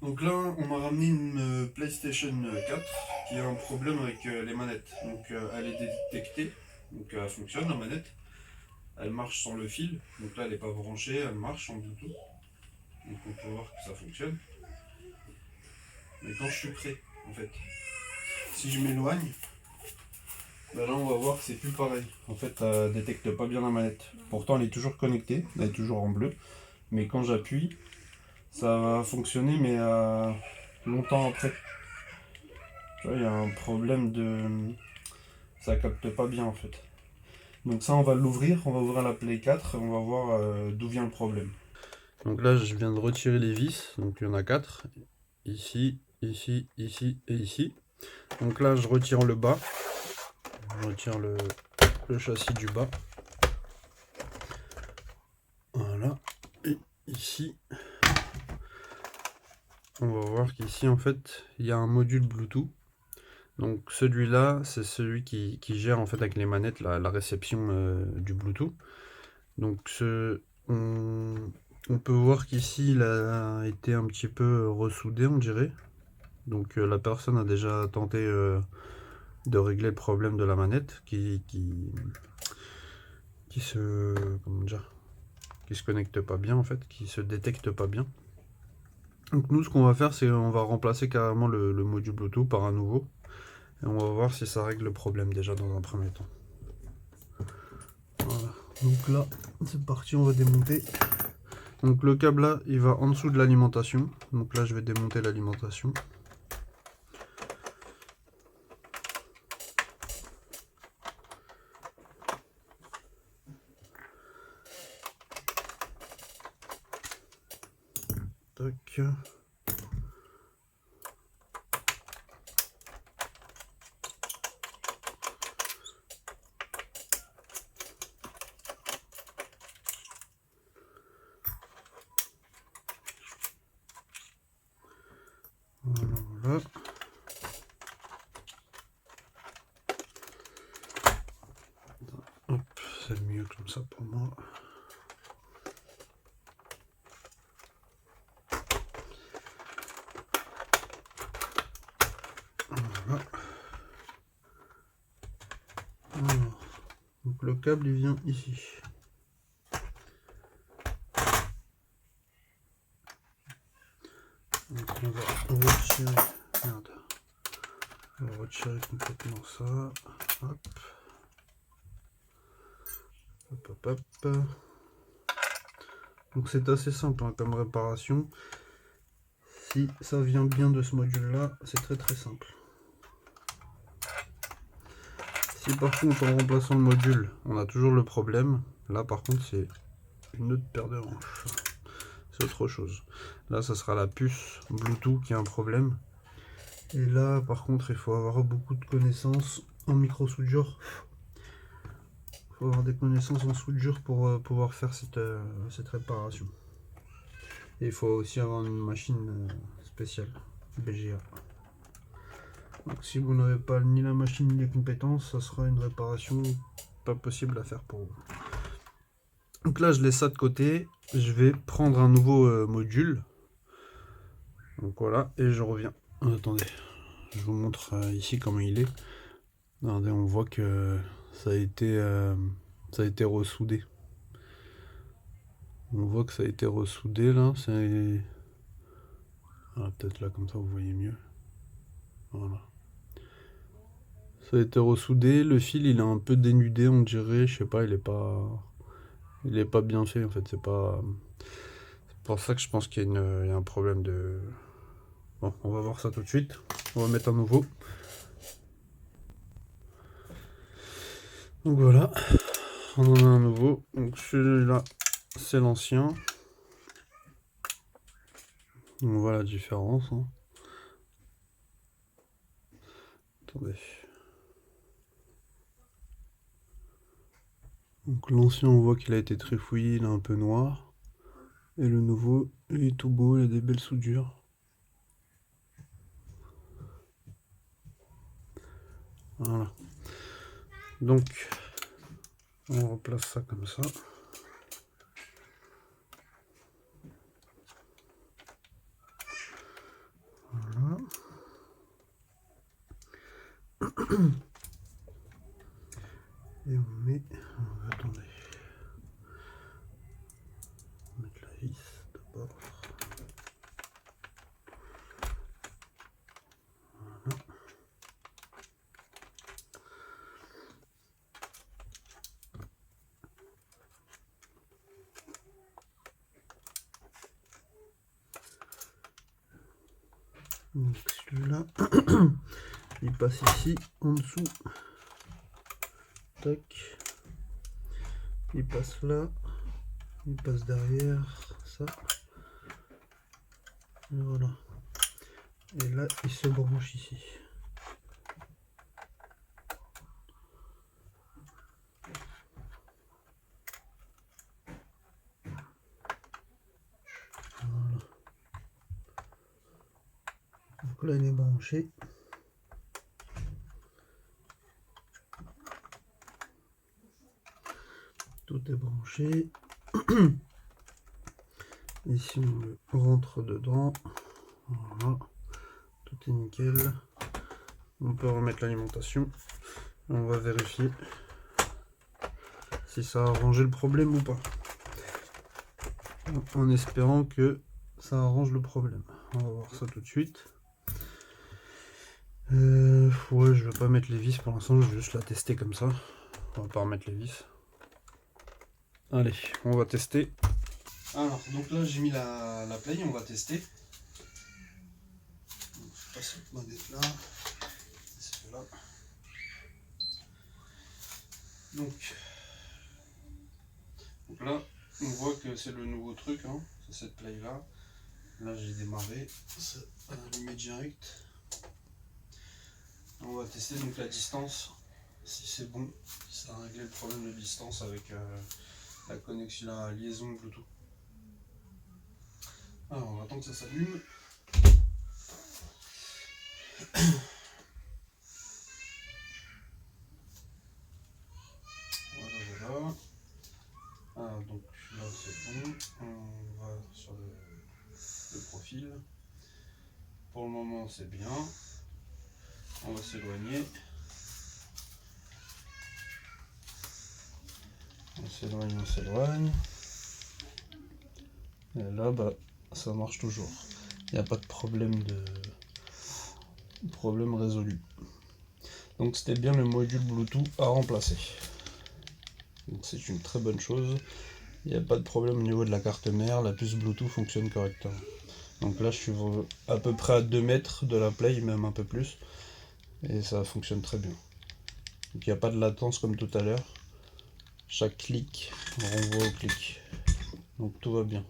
Donc là, on m'a ramené une PlayStation 4 qui a un problème avec les manettes. Donc elle est détectée, donc elle fonctionne la manette. Elle marche sans le fil, donc là elle n'est pas branchée, elle marche en Bluetooth. Donc on peut voir que ça fonctionne. Mais quand je suis prêt, en fait, si je m'éloigne, ben là on va voir que c'est plus pareil. En fait, elle détecte pas bien la manette. Pourtant elle est toujours connectée, elle est toujours en bleu. Mais quand j'appuie, ça va fonctionner, mais longtemps après. Tu vois, il y a un problème de. Ça capte pas bien en fait. Donc ça, on va l'ouvrir, on va ouvrir la Play 4 et on va voir d'où vient le problème. Donc là, je viens de retirer les vis, donc il y en a 4. Ici, ici, ici et ici. Donc là, je retire le bas. Je retire le châssis du bas. Voilà. Et ici, on va voir qu'ici, en fait, il y a un module Bluetooth. Donc celui-là, c'est celui qui gère en fait avec les manettes la réception du Bluetooth. Donc on peut voir qu'ici il a été un petit peu ressoudé, on dirait. Donc la personne a déjà tenté de régler le problème de la manette qui se comment dire, qui se connecte pas bien en fait, qui se détecte pas bien. Donc nous ce qu'on va faire c'est on va remplacer carrément le module Bluetooth par un nouveau et on va voir si ça règle le problème déjà dans un premier temps. Voilà. Donc là c'est parti, on va démonter. Donc le câble là, il va en dessous de l'alimentation. Donc là, je vais démonter l'alimentation. Tac. Voilà. Hop, c'est mieux comme ça pour moi. Voilà. Alors, donc le câble il vient ici. Donc on va retirer. Merde. On va retirer complètement ça. Hop. Hop hop hop. Donc c'est assez simple hein, comme réparation. Si ça vient bien de ce module là, c'est très très simple. Si par contre en remplaçant le module, on a toujours le problème, là par contre c'est une autre paire de hanches. C'est autre chose. Là ça sera la puce Bluetooth qui a un problème. Et là par contre il faut avoir beaucoup de connaissances en micro-soudure. Il faut avoir des connaissances en soudure pour pouvoir faire cette réparation. Et il faut aussi avoir une machine spéciale, BGA. Donc si vous n'avez pas ni la machine ni les compétences, ça sera une réparation pas possible à faire pour vous. Donc là je laisse ça de côté, je vais prendre un nouveau module. Donc voilà, et je reviens. Attendez, je vous montre ici comment il est. Regardez, on voit que ça a été ressoudé. On voit que ça a été ressoudé là, c'est... Ah, peut-être là comme ça vous voyez mieux. Voilà. Ça a été ressoudé, le fil il est un peu dénudé on dirait, je sais pas, il est pas bien fait en fait, c'est pour ça que je pense qu'il y a un problème de... Bon, on va voir ça tout de suite. On va mettre un nouveau. Donc voilà, on en a un nouveau. Donc celui-là, c'est l'ancien. On voit la différence. Hein. Attendez. Donc l'ancien, on voit qu'il a été trifouillé, il est un peu noir. Et le nouveau, il est tout beau, il a des belles soudures. Voilà. Donc, on replace ça comme ça. Et on met... Attendez. On va mettre la vis d'abord. Voilà. Donc celui-là, il passe ici, en dessous. Tac. Il passe là. Il passe derrière, ça. Et voilà. Et là, il se branche ici. Voilà. Donc là, il est branché. Tout est branché. Ici, on le rentre dedans. Voilà. Tout est nickel. On peut remettre l'alimentation. On va vérifier si ça a arrangé le problème ou pas. En espérant que ça arrange le problème. On va voir ça tout de suite. Ouais, je vais pas mettre les vis pour l'instant, je vais juste la tester comme ça. On va pas remettre les vis. Allez, on va tester. Alors, donc là j'ai mis la play, on va tester. Donc, je passe cette manette là. C'est là. Donc là, on voit que c'est le nouveau truc, hein, c'est cette play là. Là j'ai démarré, ça a allumé direct. On va tester donc la distance, si c'est bon, si ça a réglé le problème de distance avec la connexion, la liaison Bluetooth. Alors on va attendre que ça s'allume. Voilà. Alors donc là c'est bon, on va sur le profil. Pour le moment c'est bien. On va s'éloigner. On s'éloigne, on s'éloigne. Et là, bah, ça marche toujours. Il n'y a pas de problème résolu. Donc c'était bien le module Bluetooth à remplacer. Donc c'est une très bonne chose. Il n'y a pas de problème au niveau de la carte mère. La puce Bluetooth fonctionne correctement. Donc là, je suis à peu près à 2 mètres de la play, même un peu plus. Et ça fonctionne très bien. Donc il n'y a pas de latence comme tout à l'heure. Chaque clic renvoie au clic. Donc tout va bien.